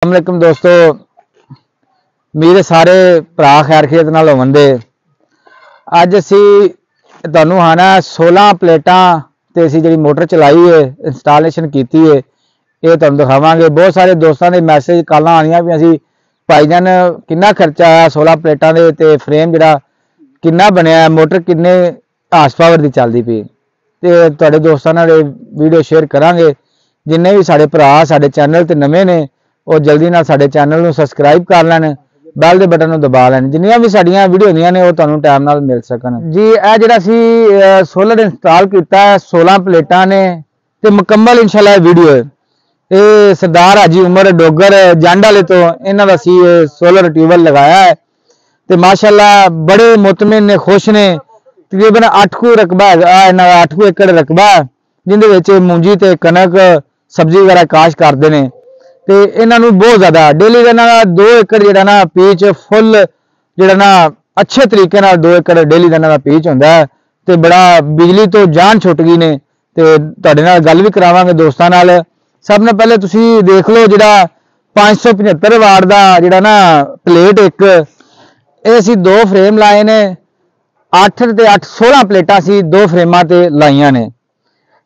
अस्सलामुअलैकुम दोस्तों, मेरे सारे भरा खैर खियत नाल होवंदे। अज असी तुहानू आना 16 प्लेटां ते असी जिहड़ी मोटर चलाई है, इंस्टॉलेशन की है, ये तुहानू दिखावांगे। बहुत सारे दोस्तों के मैसेज कॉलां आईयां भी असी भाईजान कितना खर्चा आया 16 प्लेटां दे ते फ्रेम जिहड़ा कितना बनया, मोटर किन्ने हार्स पावर की चलदी पई। ते तुहाडे दोस्तां नाल वीडियो शेयर करांगे। जिन्ने भी साडे भरा साडे चैनल ते नवे ने और जल्दी नाल साडे चैनल नू सबसक्राइब कर लैन, बैल दे बटन नू दबा लैन, जिन्नियां भी साडियां वीडियो होंदियां ने वो तुहानू टाइम नाल मिल सकन जी। यह जिहड़ा सी सोलर इंस्टॉल कीता है 16 प्लेटां ने ते मुकम्मल इंशाल्लाह वीडियो है। ये सरदार हाजी उमर डोगर जंड वाले तो इन्हां दा सी सोलर ट्यूबवेल लगाया है ते माशाल्लाह बड़े मुतमिन ने, खुश ने। तकरीबन 8 रकबा है, 8 एकड़ रकबा जिंदे विच मूंजी ते कनक सब्जी वगैरह काश करते हैं। तो इन्हों बहुत ज़्यादा डेली का 2 एकड़ जो ना पीच फुल जो ना अच्छे तरीके 2 एकड़ डेली का पीच होंगे। तो बड़ा बिजली तो जान छुट गई ने। तो तुहाडे नाल गल भी करावांगे दोस्तों नाल। सब ने पहले तुसी देख लो जिहड़ा 575 वाट का जिहड़ा ना प्लेट एक ये असी 2 फ्रेम लाए ने। 8 ते 8 16 प्लेटां सी 2 फ्रेमां ते लाइयां ने।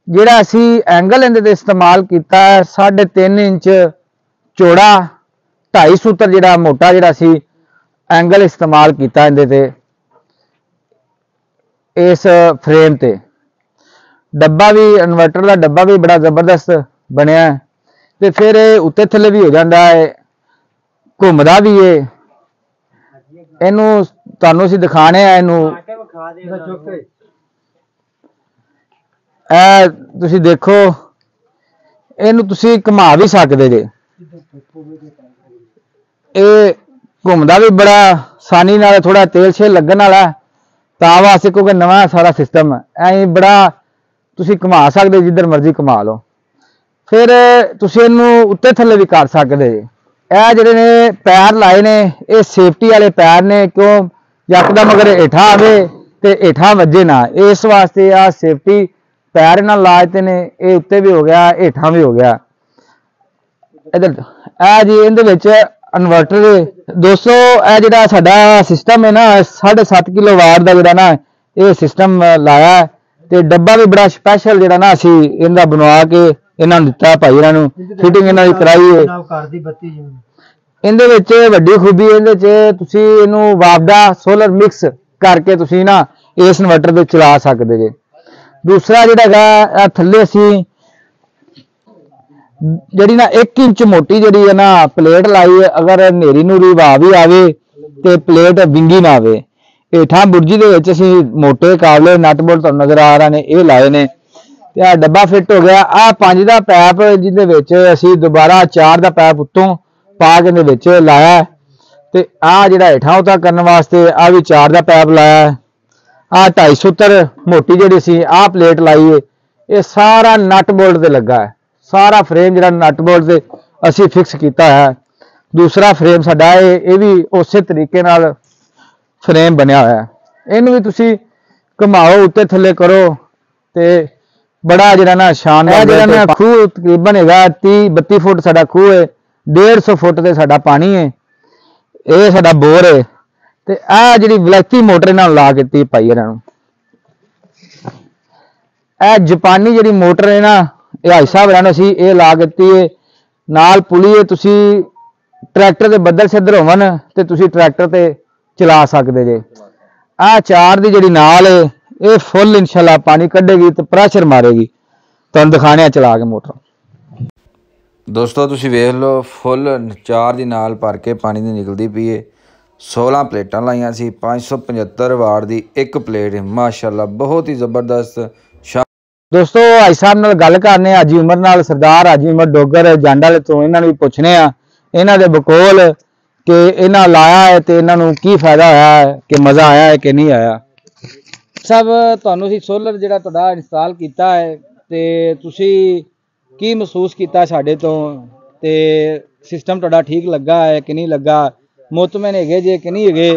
जिहड़ा असी एंगल इहदे ते इस्तेमाल कीता है 3.5 इंच चौड़ा, 2.5 सूत्र जिहड़ा मोटा जिहड़ा सी एंगल इस्तेमाल किया इहदे ते। इस फ्रेम ते डब्बा भी इन्वर्टर का डब्बा भी बड़ा जबरदस्त बनया। तो फिर उत्ते थले भी हो जाता है, घूमदा भी है। इनू तुहानू असीं दिखाने आ, इनू तुसी देखो, इनू तुसी घुमा भी सकते जे। ये घूमदा भी बड़ा आसानी नाल, थोड़ा तेल शेल लगन वाला तां वास्ते, क्योंकि नवा सारा सिस्टम ऐ बड़ा तुसी घुमा सकते, जिधर मर्जी घुमा लो। फिर तुसी इनू उत्ते थले भी कर सकते जे। यह जिहड़े ने पैर लाए ने ये सेफ्टी वाले पैर ने, क्यों यकदम अगर हेठा आवे तो हेठा वजे ना, इस वास्ते आ सेफ्टी पैर इन्हां लाते ने। ये उत्ते भी हो गया, हेठा भी हो गया। इधर जी इहदे विच इन्वर्टर दोस्तों यह जिहड़ा साडा सिस्टम है ना 7.5 किलो वाट का जिहड़ा ना ये सिस्टम लाया। तो डब्बा भी बड़ा स्पैशल जिहड़ा ना असी इहदा बनवा के इन्हां नूं दित्ता, भाई इन्हां नूं फिटिंग इन्हां दी कराई है। इहदे विच वड्डी खूबी इहदे च तुसी इहनूं वापडा सोलर मिक्स करके तुसी ना इस इन्वर्टर ते चला सकदे जे। दूसरा जिहड़ा है थल्ले असी जिहड़ी ना 1 इंच मोटी जिहड़ी है ना प्लेट लाई है। अगर नेरी नूरी हवा भी आवे तो प्लेट विंगी ना आवे। हेठां बुर्जी दे विच असीं मोटे काबले नट बोल्ट तुहानूं नजर आ रहे ने, ये लाए ने। ते डब्बा फिट हो गया। आ 5 का पैप जिहदे विच असीं दोबारा 4 का पैप उत्तों पा के इहदे विच लाया। ते आ जिहड़ा हेठां उतां करन वास्ते आ भी 4 का पैप लाया। आ 2.5 सूत्र मोटी जिहड़ी सी आ प्लेट लाई है। ये सारा नट बोल्ट ते लगा है, सारा फ्रेम जिहड़ा नट बोल्ट ते असीं फिक्स किया है। दूसरा फ्रेम साडा ये भी उस तरीके नाल फ्रेम बनया होया है। इनू भी तुसी घुमाओ उत्ते थले करो ते बड़ा जिहड़ा ना शानदार जिहड़ा ना खूह तकरीबन है 30-32 फुट साडा खूह है। 150 फुट ते साडा पानी है। ये साडा बोर है। ते आ जिहड़ी वलैती मोटर इन्हां ला के पाई इन्हां नूं, ए जापानी जिहड़ी मोटर है ना ये हाई साहब रहना सी ये ला के है। नाल पुली है, तुसी ट्रैक्टर के बदल सिद्धर होवन ते तुसी ट्रैक्टर ते चला सकते जे। आ 4 दी जिहड़ी नाल है ये फुल इंशाल्लाह पानी कढ़ेगी तो प्रेशर मारेगी। तुहानूं दिखाने चला के मोटर। दोस्तों तुसी वेख लो फुल 4 दी नाल भर के पानी दी निकलदी पई है। 16 प्लेटां लाइयां सी, 575 वाट दी एक प्लेट है। माशाल्लाह बहुत ही जबरदस्त। दोस्तों हाई साहब नाल गल करने हाजी उमर नाल, सरदार हाजी उमर डोगर जंड वाले तो इन्हां नूं भी पुछने आ इन्हां दे बकोल कि इन्हां लाया है तो इन्हां नूं की फायदा होया है, कि मज़ा आया है कि नहीं आया। सब तुहानूं असीं सोलर जिहड़ा तुहाडा इंस्टॉल कीता है ते तुसी की महसूस कीता साडे तो, ते सिस्टम तुहाडा ठीक लगा है कि नहीं लगा, मुतमिन हैगे जे कि नहीं हैगे,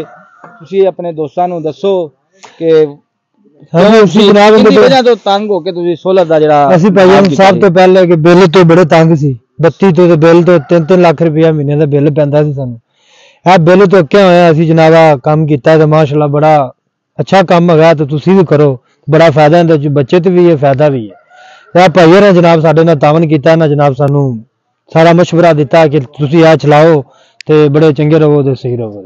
तुसी अपने दोस्तां नूं दसो कि वजह तो तंग हो के तुसी सोलर दा जिहड़ा। सब तो पहले कि बिल तो बड़े तंग सी 32 ਤੋਂ ਬਿੱਲ ਤੋਂ 3-3 ਲੱਖ ਰੁਪਇਆ ਮਹੀਨੇ ਦਾ ਬਿੱਲ ਪੈਂਦਾ ਸੀ ਸਾਨੂੰ। ਇਹ ਬਿੱਲ ਧੋਕਿਆ ਹੋਇਆ ਅਸੀਂ ਜਨਾਬ ਕੰਮ ਕੀਤਾ ਤੇ ਮਾਸ਼ਾਅੱਲਾ ਬੜਾ ਅੱਛਾ ਕੰਮ ਹੈਗਾ ਤੇ ਤੁਸੀਂ ਵੀ ਕਰੋ, ਬੜਾ ਫਾਇਦਾ ਇਹਦੇ ਚ, ਬੱਚਤ ਵੀ ਹੈ ਫਾਇਦਾ ਵੀ ਹੈ। ਇਹ ਭਾਈਆਂ ਨੇ ਜਨਾਬ ਸਾਡੇ ਨਾਲ ਤਾਵਨ ਕੀਤਾ ਨਾ ਜਨਾਬ, ਸਾਨੂੰ ਸਾਰਾ ਮਸ਼ਵਰਾ ਦਿੱਤਾ ਕਿ ਤੁਸੀਂ ਇਹ ਚਲਾਓ ਤੇ ਬੜੇ ਚੰਗੇ ਰਹੋ ਤੇ ਸਹੀ ਰਹੋ।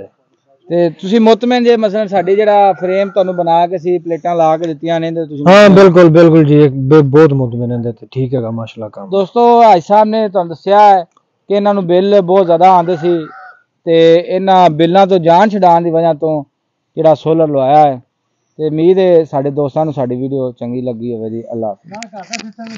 ਤੇ ਤੁਸੀਂ ਮੁਤਮਿਨ ਜੇ ਮਸਲਨ ਸਾਡੀ ਜਿਹੜਾ ਫਰੇਮ ਤੁਹਾਨੂੰ ਬਣਾ ਕੇ ਸੀ ਪਲੇਟਾਂ ਲਾ ਕੇ ਦਿੱਤੀਆਂ ਨੇ ਤੇ ਤੁਸੀਂ ਹਾਂ ਬਿਲਕੁਲ ਬਿਲਕੁਲ ਜੀ, ਬਹੁਤ ਮੁਤਮਿਨ ਇਹਦੇ ਤੇ, ਠੀਕ ਹੈਗਾ ਮਾਸ਼ਾਅੱਲਾ ਕੰਮ। ਦੋਸਤੋ ਹਾਜੀ ਸਾਹਿਬ ਨੇ ਤੁਹਾਨੂੰ ਦੱਸਿਆ ਹੈ ਕਿ ਇਹਨਾਂ ਨੂੰ ਬਿੱਲ ਬਹੁਤ ਜ਼ਿਆਦਾ ਆਉਂਦੇ ਸੀ ਤੇ ਇਹਨਾਂ ਬਿੱਲਾਂ ਤੋਂ ਜਾਨ ਛਡਾਉਣ ਦੀ ਵਜ੍ਹਾ ਤੋਂ ਜਿਹੜਾ ਸੋਲਰ ਲਵਾਇਆ ਹੈ। ਤੇ ਉਮੀਦ ਹੈ ਸਾਡੇ ਦੋਸਤਾਂ ਨੂੰ ਸਾਡੀ ਵੀਡੀਓ ਚੰਗੀ ਲੱਗੀ ਹੋਵੇ ਜੀ। ਅੱਲਾਹ ਹਾਫਿਜ਼।